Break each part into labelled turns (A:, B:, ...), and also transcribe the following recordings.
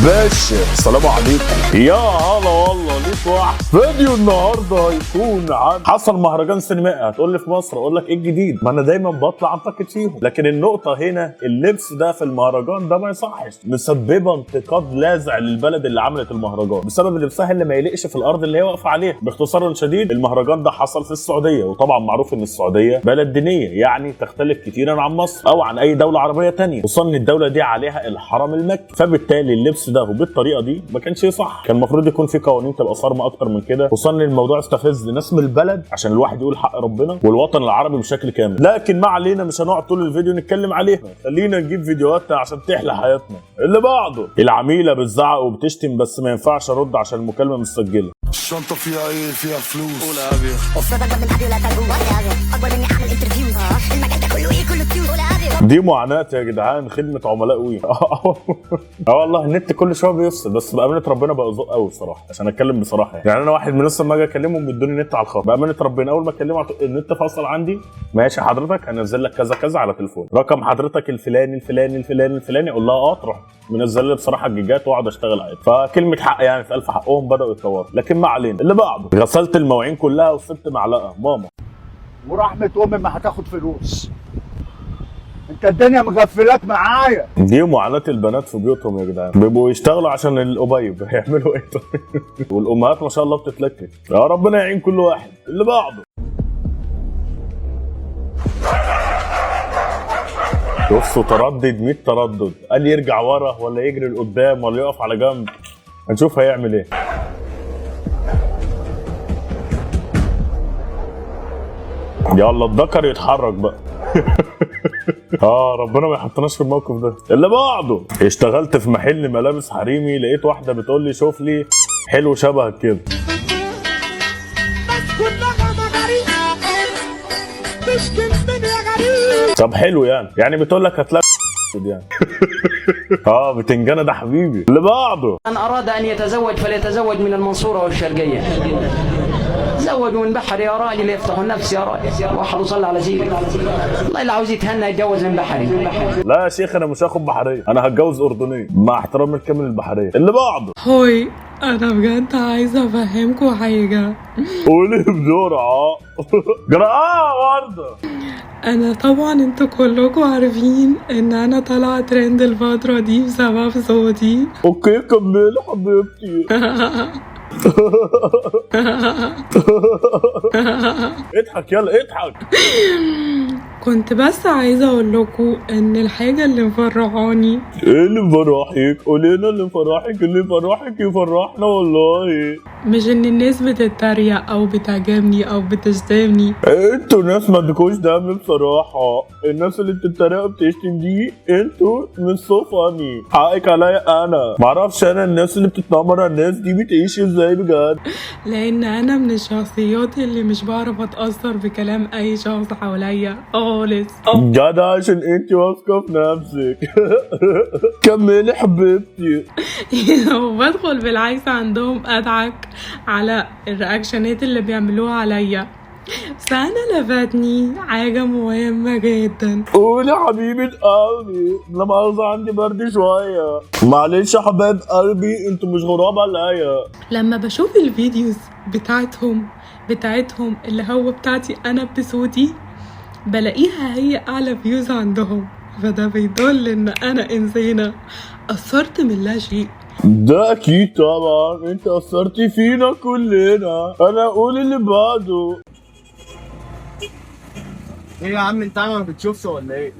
A: باشا السلام عليكم. يا هلا والله ليك واحد. فيديو النهارده هيكون عن حصل مهرجان سينمائي. هتقول لي في مصر، اقول لك ايه الجديد؟ ما انا دايما بطلع انتقد فيهم، لكن النقطه هنا اللبس ده في المهرجان ده ما يصحش، مسببه انتقاد لاذع للبلد اللي عملت المهرجان بسبب لبسها اللي ما يليقش في الارض اللي هي واقفه عليها. باختصار شديد، المهرجان ده حصل في السعوديه، وطبعا معروف ان السعوديه بلد دينيه، يعني تختلف كتيرا عن مصر او عن اي دوله عربيه ثانيه، خصوصا ان الدوله دي عليها الحرم المكي، فبالتالي اللبس ده وبالطريقه دي ما كانش صح. كان المفروض يكون في قوانين تبقى صارمه اكتر من كده، خصوصا ان الموضوع استفز ناس من البلد عشان الواحد يقول حق ربنا والوطن العربي بشكل كامل. لكن ما علينا، مش هنقعد طول الفيديو نتكلم عليها، خلينا نجيب فيديوهاتنا عشان تحلى حياتنا. اللي بعده، العميله بتزعق وبتشتم بس ما ينفعش ارد عشان المكالمه مسجله.
B: الشنطة فيها ايه؟ فيها فلوس.
C: قول يا ابي. اكبر مني اعمل انترفيوز. المجال ده كله ايه؟ كله كيوت. قول يا ابي.
A: دي معاناه يا جدعان، خدمه عملاء وي. والله النت كل شويه بيفصل، بس بامانه ربنا بقى ذوق قوي بصراحه، عشان اتكلم بصراحه يعني انا واحد من الناس لما اجي اكلمهم بيدوني نت على الخط. بامانه ربنا اول ما اكلمه النت فصل عندي. ماشي حضرتك هنزل لك كذا كذا على تليفون، رقم حضرتك الفلاني الفلاني الفلاني الفلاني، اقول لها تروح منزل لي بصراحه الجيجات واقعد اشتغل عادي. فكلمه حق يعني في الف حقهم بداوا يتطوروا. لكن ما علينا. اللي بعده، غسلت المواعين كلها وسبت معلقه ماما.
D: ورحمة امي ما هتاخد فلوس. انت الدنيا مغفلاك معايا.
A: دي معاناه البنات في بيوتهم يا جدعان، بيبقوا يشتغلوا عشان القبيب، هيعملوا ايه طيب؟ والامهات ما شاء الله بتتلكك. يا ربنا يعين كل واحد. اللي بعده، بصوا تردد 100 تردد، قال يرجع ورا ولا يجري لقدام ولا يقف على جنب. هنشوف هيعمل ايه. يلا الذكر يتحرك بقى. ربنا ما يحطناش في الموقف ده. اللي بعده، اشتغلت في محل ملابس حريمي، لقيت واحده بتقول لي شوف لي حلو شبهك كده. طب حلو يعني بتقول لك هتلاقي يعني. بتنجانه ده حبيبي. اللي بعده،
E: من أراد أن يتزوج فليتزوج من المنصورة والشرقية. تزوجوا من بحري يا راجل، يفتحوا النفس يا راجل. واحد وصلى على سيدك. والله اللي عاوز يتهنى يتجوز من بحري.
A: لا يا شيخ انا مش هاخد بحريه، انا هتجوز اردنيه مع احترامي الكامل للبحريه. اللي بعده،
F: هوي انا بجد عايزه افهمكوا حاجه.
A: قولي بسرعه. ورده.
F: انا طبعا انتوا كلكم عارفين ان انا طالعه ترند الفتره دي بسبب صوتي.
A: اوكي كملي حبيبتي. اضحك يلا اضحك.
F: كنت بس عايزه اقول لكم ان الحاجه اللي مفرحاني.
A: ايه اللي مفرحك؟ قولي لنا اللي مفرحك. اللي مفرحك يفرحنا والله.
F: مش ان الناس بتتريق او بتعجبني او بتشتمني.
A: انتوا ناس ما عندكوش دم بصراحه. الناس اللي بتتريق وبتشتم دي انتوا مش سو فاني. حقك عليا انا. معرفش انا الناس اللي بتتنمر على الناس دي بتعيش ازاي بجد.
F: لان انا من الشخصيات اللي مش بعرف اتاثر بكلام اي شخص حواليا خالص.
A: جدع عشان انت واثقه في نفسك. كملي حبيبتي.
F: وبدخل بالعكس عندهم اضحك على الرياكشنات اللي بيعملوها عليا. بس انا لفتني حاجه مهمه جدا.
A: قولي يا حبيبه قلبي. لا مؤاخذه عندي برد شويه، معلش يا حبايب قلبي، انتوا مش غراب عليا.
F: لما بشوف الفيديوز بتاعتهم اللي هو بتاعتي انا بصوتي، بلاقيها هي اعلى فيوز عندهم، فده بيدل ان انا انسانه اثرت من لا شيء.
A: ده اكيد طبعا، انت اثرتي فينا كلنا. انا اقول اللي بعده.
D: ايه يا عم انت ما بتشوفش ولا ايه؟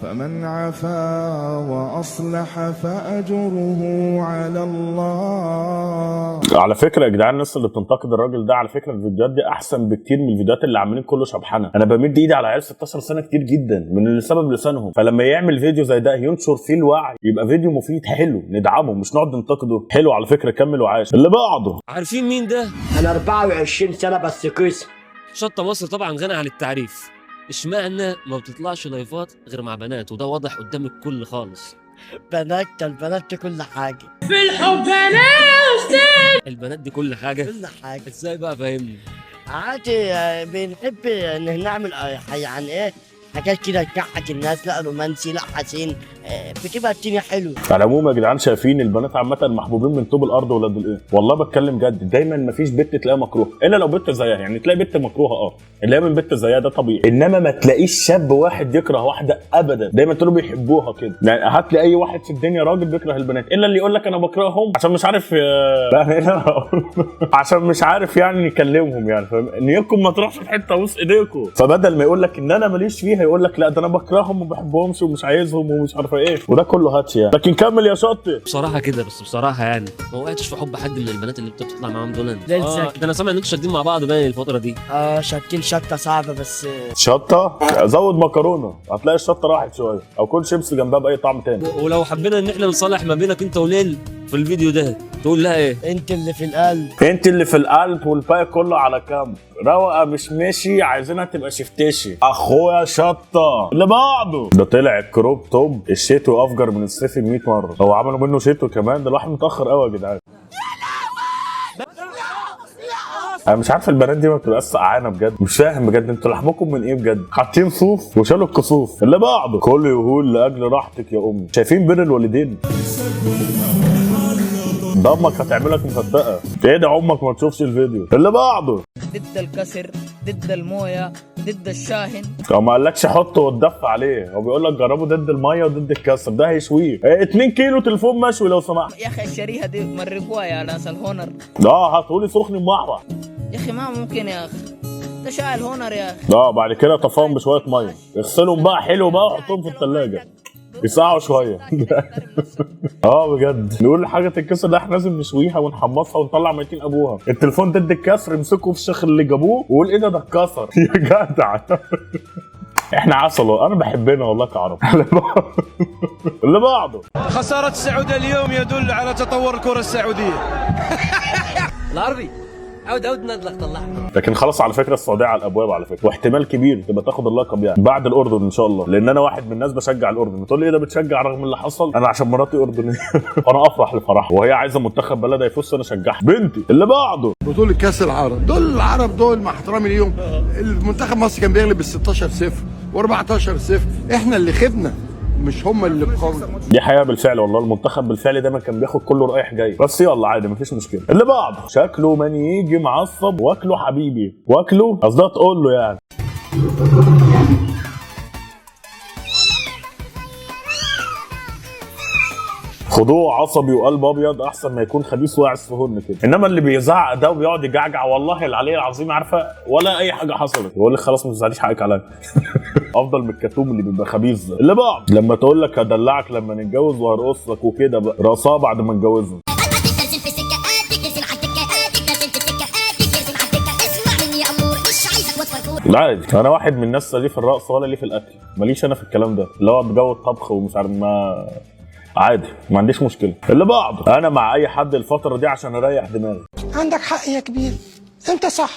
B: فمن عفا وأصلح فأجره على الله.
A: على فكره يا جدعان، الناس اللي بتنتقد الراجل ده، على فكره الفيديوهات دي احسن بكتير من الفيديوهات اللي عاملين كله شبحنه. انا بمد ايدي على عيال 16 سنه كتير جدا من اللي سبب لسانهم، فلما يعمل فيديو زي ده ينشر فيه الوعي، يبقى فيديو مفيد حلو ندعمه، مش نقعد ننتقده. حلو على فكره، كمل وعاش. اللي بعده،
G: عارفين مين ده؟
E: أنا 24 سنة بس قيس.
G: شطة مصر طبعا غني عن التعريف. اشمعنى ما بتطلعش لايفات غير مع بنات؟ وده واضح قدام الكل خالص.
E: البنات دي كل حاجة
F: في الحب انا استاذ.
G: البنات دي كل حاجة.
E: كل حاجة
G: ازاي بقى فاهمني؟
E: عادي. بنحب ان نعمل يعني ايه حاجات كده تضحك الناس. لا رومانسي، لا حزين،
H: بتبقى الدنيا حلوه.
A: على العموم يا جدعان، شايفين البنات عامه محبوبين من طوب الارض ولاد الايه. والله بتكلم جد، دايما مفيش بنت تلاقيها مكروهه الا لو بنت زيها، يعني تلاقي بنت مكروهه اللي هي من بنت زيها ده طبيعي، انما ما تلاقيش شاب واحد يكره واحده ابدا، دايما تقولوا بيحبوها كده. يعني هات لي اي واحد في الدنيا راجل بيكره البنات الا اللي يقول لك انا بكرههم عشان مش عارف عشان مش عارف يعني يكلمهم، يعني فاهم؟ نيتكم ما تروحش في حته وسط ايديكم. فبدل ما يقول لك ان انا ماليش فيها يقول لك لا ده انا بكرههم وما بحبهمش ومش عايزهم ومش عارفه ايه، وده كله هاتش يعني. لكن كمل يا شطي.
G: بصراحه كده، بس بصراحه يعني ما وقعتش في حب حد من البنات اللي بتطلع معاهم دول.
H: زي
G: ده انا سامع ان انتوا شادين مع بعض باين الفتره دي.
H: شاكين شطه صعبه بس.
A: شطه زود مكرونه هتلاقي الشطه راحت شويه، او كل شيبس جنبها باي طعم تاني.
G: ولو حبينا ان احنا نصالح ما بينك انت وليل في الفيديو ده تقول لها ايه؟
H: انت اللي في القلب،
A: انت اللي في القلب والباقي كله على كام روقه مش ماشي، عايزينها تبقى شفتشي. اخويا شطه اللي بعده ده طلع الكروب توب الشتوي افجر من الصيفي 100 مره. هو عملوا منه شتوي كمان، ده الواحد متاخر قوي يا جدعان. انا مش عارف البنات دي ما بتبقاش سقعانه بجد، مش فاهم بجد انتوا لحمكم من ايه بجد؟ حاطين صوف وشالوا الكسوف. اللي بعده كله يهول لاجل راحتك يا امي. شايفين بين الوالدين ضمك هتعملك مصدقه، ادعي امك ما تشوفش الفيديو. اللي بعده
I: ضد الكسر، ضد المويه، ضد الشاهن.
A: هو ما قالكش حطه وتدف عليه، هو بيقول لك جربه ضد الميه وضد الكسر، ده هيشويه. 2 كيلو تليفون مشوي لو سمحت.
I: يا اخي الشريحه دي مرقوها يا ناس الهونر.
A: هاتولي سخن محرح
I: يا اخي ما ممكن يا اخي، ده شايل هونر يا اخي.
A: بعد كده طفاهم بشويه ميه، اغسلهم بقى حلو بقى وحطهم في الثلاجه يسقعوا شويه. بجد نقول حاجه الكسر ده احنا لازم نشويها ونحمصها ونطلع ميتين ابوها. التليفون ضد الكسر امسكه في الشيخ اللي جابوه وقول ايه ده اتكسر. يا جدع احنا عسل، انا بحبنا والله كعرب. اللي بعده
J: خسارة السعودية اليوم يدل على تطور الكرة السعودية.
G: العربي عود ندلك طلعنا.
A: لكن خلاص على فكره السعوديه على الابواب على فكره، واحتمال كبير تبقى تاخد اللقب يعني بعد الاردن ان شاء الله، لان انا واحد من الناس بشجع الاردن. بتقول لي ايه ده بتشجع رغم اللي حصل؟ انا عشان مراتي اردنيه انا افرح لفرحها، وهي عايزه منتخب بلدها يفوز انا اشجعها بنتي. اللي بعده
B: بطولة كاس العرب، دول العرب دول مع احترامي ليهم، المنتخب مصر كان بيغلب بال16-0 و14-0، احنا اللي خبنا مش هم اللي بقوي.
A: دي حقيقه بالفعل والله، المنتخب بالفعل دايما كان بياخد كله رايح جاي، بس يلا عادي مفيش مشكله. اللي بعده شكله من يجي معصب واكله حبيبي، واكله قصدها تقول له يعني. خضوع عصبي وقلب ابيض احسن ما يكون خبيث واعز في هن كده. انما اللي بيزعق ده وبيقعد يجعجع والله العلي العظيم عارفه ولا اي حاجه حصلت، يقول لك خلاص ما تزعليش حقك عليا. افضل من الكتوم اللي بيبقى خبيث ده. اللي بعد لما تقول لك هدلعك لما نتجوز وهرقص لك وكده بقى راسها بعد ما نتجوزهم. لا عادي، انا واحد من الناس لا ليه في الرقص ولا ليه في الاكل، ماليش انا في الكلام ده اللي هو جو الطبخ ومش عارف، ما عادي ما عنديش مشكله. اللي بعده انا مع اي حد الفتره دي عشان اريح دماغي.
K: عندك حق يا كبير، انت صح،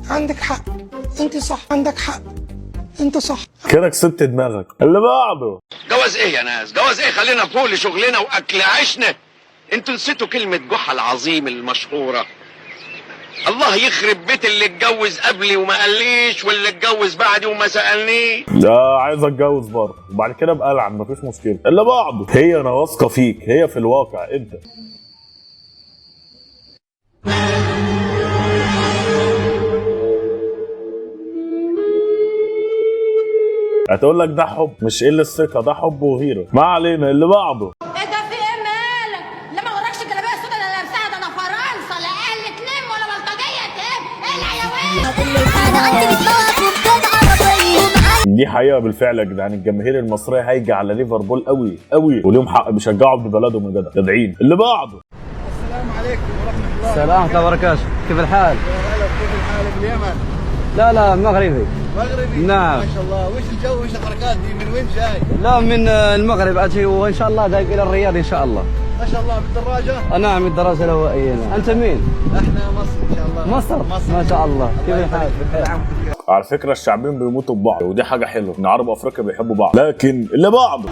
K: عندك حق، انت صح، عندك حق، انت صح،
A: كده كسبت دماغك. اللي بعده
L: جواز ايه يا ناس؟ جواز ايه؟ خلينا فوق لشغلنا واكل عيشنا. انتوا نسيتوا كلمه جحا العظيم المشهوره. الله يخرب بيت اللي اتجوز قبلي وما قاليش، واللي اتجوز بعدي وما سالنيش.
A: لا عايز اتجوز برضه وبعد كده ابقى العن مفيش مشكله. اللي بعده هي انا واثقه فيك، هي في الواقع انت. هتقول لك ده حب، مش قله الثقه، ده حب وغيره. ما علينا. اللي بعده
C: ايه ده؟ في ايه مالك؟ لا ما وراكش الجلابيه السودا اللي لابساها ده؟ انا فرنسا لا قال تلم ولا بلطجيه تلم. ايه الحيوان؟ انا عندي بتطلع وبتاع عربيه.
A: دي حقيقه بالفعل يا جدعان، الجماهير المصريه هايجه على ليفربول قوي قوي وليهم حق بيشجعوا ابن بلدهم يا جدع جدعين. اللي بعده
M: السلام عليكم ورحمه الله.
N: السلام ورحمه الله وبركاته. كيف الحال؟
M: كيف الحال باليمن؟
N: لا مغربي.
M: مغربي؟
N: نعم
M: ما شاء الله. وش الجو وش الحركات دي؟ من وين جاي؟
N: لا من المغرب اتي وان شاء الله ذاهب الى الرياض ان شاء الله.
M: ما شاء الله بالدراجه؟
N: نعم الدراسه الهوائيه. انت مين؟
M: احنا مصر ان شاء الله.
N: مصر ما شاء الله. كيف الحال؟
A: على فكره الشعبين بيموتوا ببعض ودي حاجه حلوه ان عرب افريقيا بيحبوا بعض. لكن اللي بعده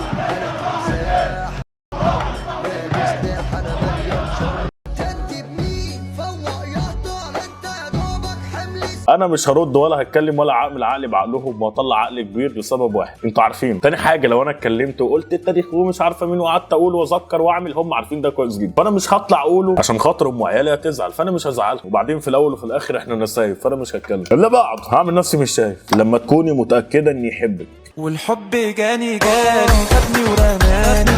A: انا مش هرد ولا هتكلم ولا اعمل عقلي بعقلهم واطلع عقل كبير لسبب واحد انتوا عارفين. تاني حاجه لو انا اتكلمت وقلت التاريخ ومش عارفه مين وقعدت اقول واذكر واعمل، هم عارفين ده كويس جدا، فانا مش هطلع اقوله عشان خاطر ام عيالي هتزعل، فانا مش هزعلها. وبعدين في الاول وفي الاخر احنا نسايب، فانا مش هتكلم الا بعض، هعمل نفسي مش شايف. لما تكوني متاكده اني يحبك.
O: والحب جاني خدني ورماني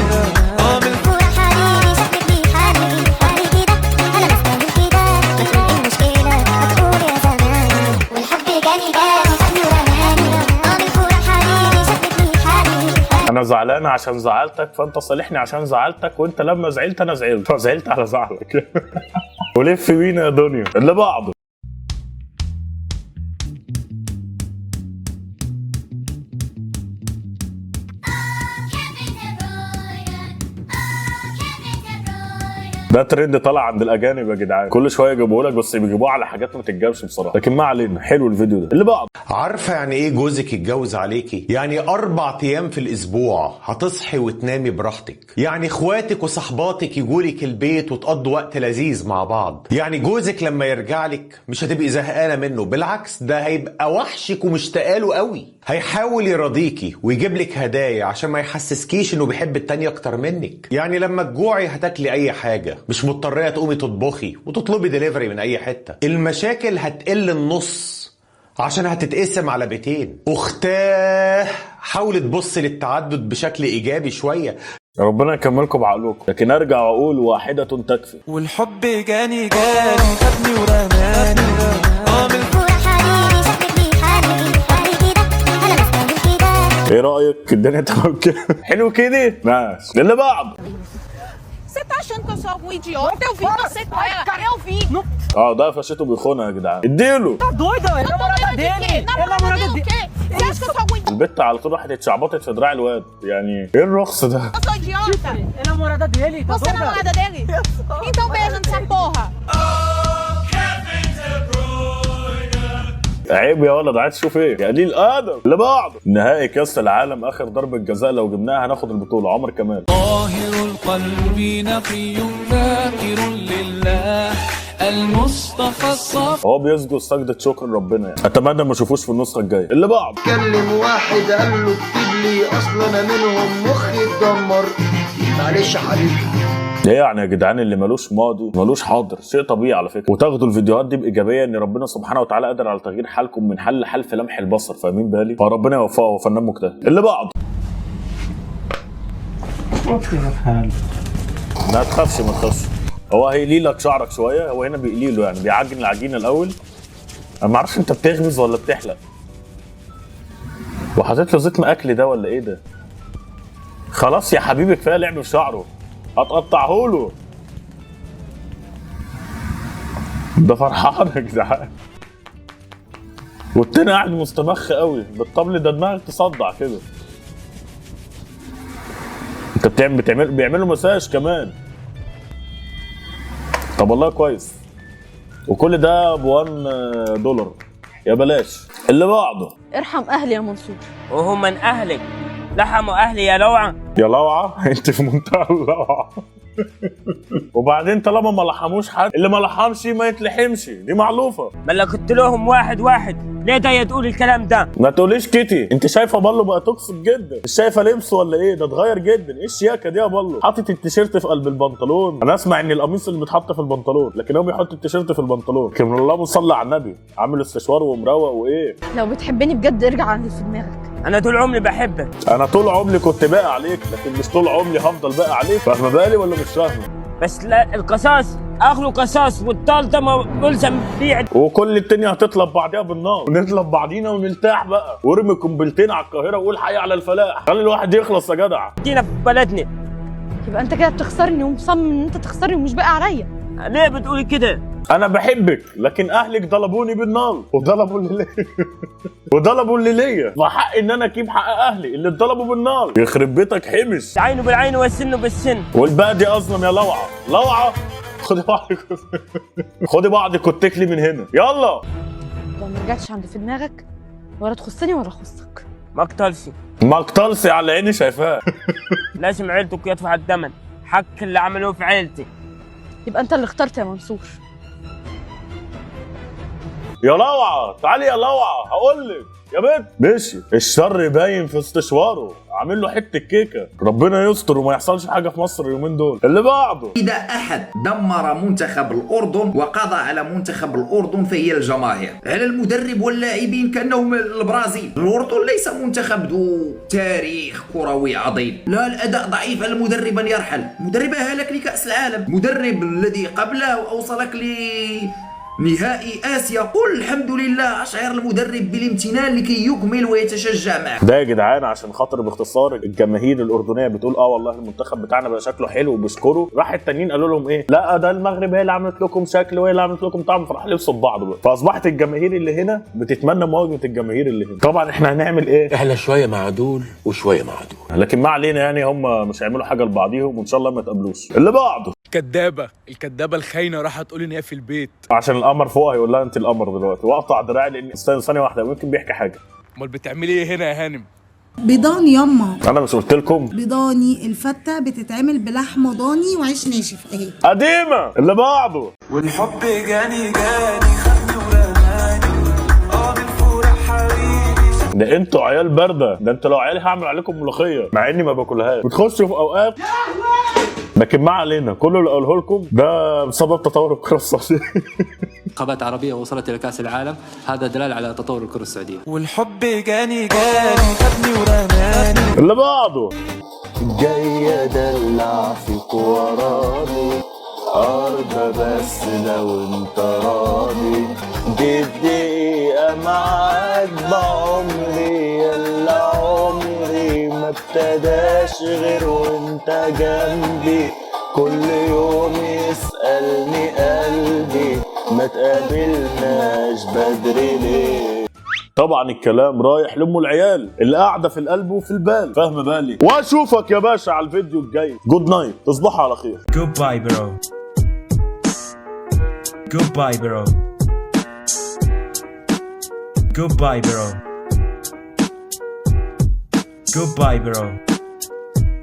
A: انا زعلانه عشان زعلتك، فانت صالحني عشان زعلتك، وانت لما زعلت انا زعلت، فزعلت على زعلك. ولف بينا يا دنيا اللي بعضه. ده ترند طالع عند الاجانب يا جدعان، كل شويه يجيبوه لك، بس بيجيبوه على حاجات ما تتجابش بصراحه، لكن ما علينا. حلو الفيديو ده اللي بعض.
P: عارفه يعني ايه جوزك يتجوز عليكي؟ يعني 4 ايام في الاسبوع هتصحي وتنامي براحتك، يعني اخواتك وصحباتك يجولك البيت وتقضوا وقت لذيذ مع بعض، يعني جوزك لما يرجع لك مش هتبقي زهقانه منه، بالعكس ده هيبقى وحشك ومشتاقاله قوي، هيحاول يرضيكي ويجيب لك هدايا عشان ما يحسسكيش انه بيحب التانية اكتر منك، يعني لما تجوعي هتاكلي اي حاجه، مش مضطريه تقومي تطبخي وتطلبي دليفري من اي حته، المشاكل هتقل النص عشان هتتقسم على بيتين. اختاه حاولي تبصي للتعدد بشكل ايجابي شويه.
A: ربنا يكملكم بعقلكم، لكن ارجع واقول واحده تكفي.
O: والحب جاني خدني ورماني
A: ايه رايك؟ الدنيا تمام كده؟ حلو كده؟ ماشي اللي بعض.
Q: Você tá achando que eu sou algum idiota? Eu vi você com ela, eu vi.
A: ده فشته بيخونها يا جدعان، اديله.
Q: Tá doida? É namorada dele. Namorada dele o quê? Você acha que eu sou algum idiota?
A: البت على طول راحت اتشعبطت في دراع الواد، يعني ايه الرخص ده؟
Q: Eu sou idiota? É namorada dele. Você é namorada dele? Então beija nessa porra.
A: عيب يا ولد، عايز تشوف ايه؟ يا قليل ادب. اللي بعضه. نهائي كاس العالم اخر ضربه جزاء، لو جبناها هناخد البطوله. عمر كمال.
O: طاهر القلب نقي ذاكر لله المصطفى الصف.
A: هو بيسجد سجده شكر ربنا يعني. اتمنى ما اشوفوش في النسخه الجايه. اللي بعض.
R: كلم واحد قال له اكتب لي، اصلا انا منهم مخي اتدمر. معلش يا حبيبي.
A: ايه يعني يا جدعان؟ اللي ملوش ماضي ملوش حاضر، شيء طبيعي على فكره. وتاخدوا الفيديوهات دي بايجابيه، ان ربنا سبحانه وتعالى قادر على تغيير حالكم من حل لحل في لمح البصر، فاهمين بالي؟ فربنا يوفقه، هو فنان مجتهد. اللي بعض. ما تخافش ما تخافش، هو هيقلي لك شعرك شويه، هو هنا بيقلي له يعني، بيعجن العجينه الاول. انا ما اعرفش انت بتخبز ولا بتحلق. وحاطط له زيت مأكل ده ولا ايه ده؟ خلاص يا حبيبي كفايه لعب في شعره، هتقطعه له. ده فرحان يا جدعان، والتاني قاعد مستمخ قوي بالطبل ده، دماغك تصدع كده. انت بيعملوا مساج كمان. طب والله كويس، وكل ده $1 يا بلاش. اللي بعده.
S: ارحم اهلي يا منصور.
T: وهم من اهلك لحموا اهلي يا لوعه.
A: يا لوعه انت في منتهى اللوعه. وبعدين طالما ما لحموش حد، اللي ما لحمش ما يتلحمش، دي معروفه.
T: ما انا كنت لهم واحد، ليه ده تقول الكلام ده؟
A: ما تقوليش كيتي، انت شايفه بالو بقى توكسيك جدا، مش شايفه لبسه ولا ايه؟ ده اتغير جدا. ايه الشياكه دي يا بالو؟ حاطط التيشيرت في قلب البنطلون. انا اسمع ان القميص اللي بيتحط في البنطلون، لكن هو بيحط التيشيرت في البنطلون. لكن اللهم صل على النبي، عامل استشوار ومروق وايه.
S: لو بتحبني بجد ارجع عن اللي في دماغك.
T: انا طول عمري بحبك.
A: انا طول عمري كنت باقي عليك، لكن مش طول عمري هفضل باقي عليك. فاهمه بالي ولا مش فاهمه؟
T: بس لا، القصاص اخره قصاص، والطال ده ملزم بيه.
A: وكل الدنيا هتطلب بعضيها بالنار، ونطلب بعضينا ونرتاح بقى، وارمي قنبلتين على القاهره وقول حي على الفلاح. خلي الواحد يخلص يا جدع.
T: دينا في بلدنا.
S: يبقى انت كده بتخسرني ومصمم ان انت تخسرني ومش باقي عليا.
T: ليه بتقولي كده؟
A: انا بحبك، لكن اهلك ضربوني بالنار، وضربوا اللي ليا، فحق ان انا اجيب حق اهلي اللي اتضربوا بالنار. يخرب بيتك حمش.
T: العين بالعين والسن بالسن.
A: والباقي دي اظلم يا لوعه. خدي بعضك واتكلي من هنا، يلا.
S: لو ما رجعتش عند في دماغك، ولا تخصني ولا اخصك.
T: ما
A: اقتلسي على عيني شايفاه.
T: لازم عيلتك يدفع الثمن، حق اللي عملوه في عيلتي.
S: يبقى انت اللي اخترت يا منصور.
A: يا لوعه تعالي يا لوعه هقول لك يا بنت. ماشي الشر باين في استشواره، عامل له حته كيكه. ربنا يستر وما يحصلش حاجه في مصر اليومين دول. اللي بعده،
U: إذا أحد دمر منتخب الأردن وقضى على منتخب الأردن فهي الجماهير، على المدرب واللاعبين كأنهم البرازيل. الأردن ليس منتخب ذو تاريخ كروي عظيم، لا الأداء ضعيف، المدرب أن يرحل. مدرب أهلك لكأس العالم، مدرب الذي قبله وأوصلك نهائي آسيا، قل الحمد لله، أشعر المدرب بالامتنان لكي يكمل ويتشجع معك.
A: ده يا جدعان عشان خاطر باختصار الجماهير الأردنية بتقول والله المنتخب بتاعنا بقى شكله حلو وبيشكروا، راح التانيين قالوا لهم ايه؟ لا ده المغرب هي اللي عملت لكم شكل وهي اللي عملت لكم طعم، فراح لبسوا ببعض بقى. فأصبحت الجماهير اللي هنا بتتمنى مواجهة الجماهير اللي هنا. طبعا احنا هنعمل ايه؟
V: احنا شوية مع دول وشوية مع دول،
A: لكن ما علينا يعني، هم مش هيعملوا حاجة لبعضيهم وإن شاء الله ما يتقابلوش. اللي بعده،
J: الكدابة الخاينة راحت تقول ان هي في البيت
A: عشان القمر فوق هيقول لها انت القمر دلوقتي، واقطع دراعي لان استنى ثانيه واحده ممكن بيحكي حاجه.
J: امال بتعملي ايه هنا يا هانم؟
W: بيضاني يما.
A: انا مش قلت لكم
W: بيضاني الفته بتتعمل بلحمه ضاني وعيش ناشف اهي
A: قديمه. اللي بعده،
O: والحب جاني خدني ورماني بالفرح حبيبي.
A: ده انتوا عيال بارده، ده انتوا لو عيال هعمل عليكم ملوخيه مع اني ما باكلهاش. بتخشوا في اوقات لكن ما علينا، كل اللي اقوله لكم ده بسبب تطور الكره السعوديه.
X: منتخبات عربية وصلت إلى كأس العالم، هذا دلالة على تطور الكرة السعودية.
O: والحب جاني خدني ورماني.
A: اللي بعده،
Y: جاي ادلع فيك وراني ارضى بس لو انت راضي، دي الدقيقة معاك بعمري يلا عمري ما ابتداش غير وانت جنبي، كل يوم يسألني قلبي ما تقابلناش بدري ليه.
A: طبعا الكلام رايح لام العيال اللي قاعده في القلب وفي البال، فاهم بالي. واشوفك يا باشا على الفيديو الجاي. جود نايت، تصبحوا على خير.
Z: جود باي برو. Goodbye bro. Goodbye bro. Goodbye bro.